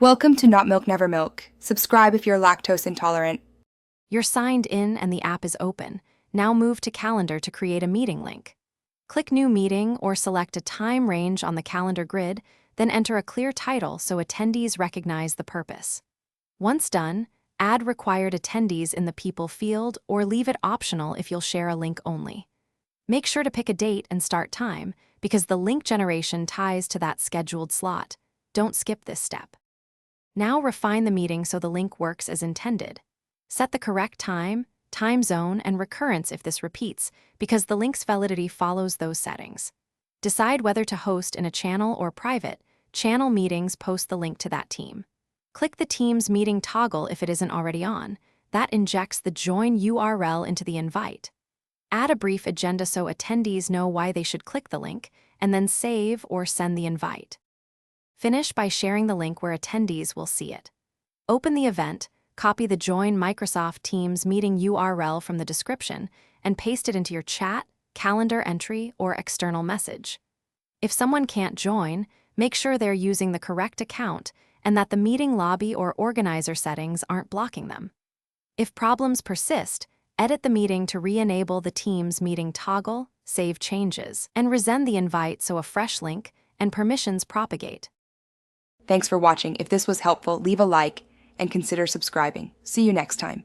Welcome to Not Milk Never Milk. Subscribe if you're lactose intolerant. You're signed in and the app is open. Now move to Calendar to create a meeting link. Click New Meeting or select a time range on the calendar grid, then enter a clear title so attendees recognize the purpose. Once done, add required attendees in the People field or leave it optional if you'll share a link only. Make sure to pick a date and start time because the link generation ties to that scheduled slot. Don't skip this step. Now refine the meeting so the link works as intended. Set the correct time, time zone, and recurrence if this repeats, because the link's validity follows those settings. Decide whether to host in a channel or private. Channel meetings post the link to that team. Click the team's meeting toggle if it isn't already on. That injects the join URL into the invite. Add a brief agenda so attendees know why they should click the link, and then save or send the invite. Finish by sharing the link where attendees will see it. Open the event, copy the Join Microsoft Teams meeting URL from the description, and paste it into your chat, calendar entry, or external message. If someone can't join, make sure they're using the correct account and that the meeting lobby or organizer settings aren't blocking them. If problems persist, edit the meeting to re-enable the Teams meeting toggle, save changes, and resend the invite so a fresh link and permissions propagate. Thanks for watching. If this was helpful, leave a like and consider subscribing. See you next time.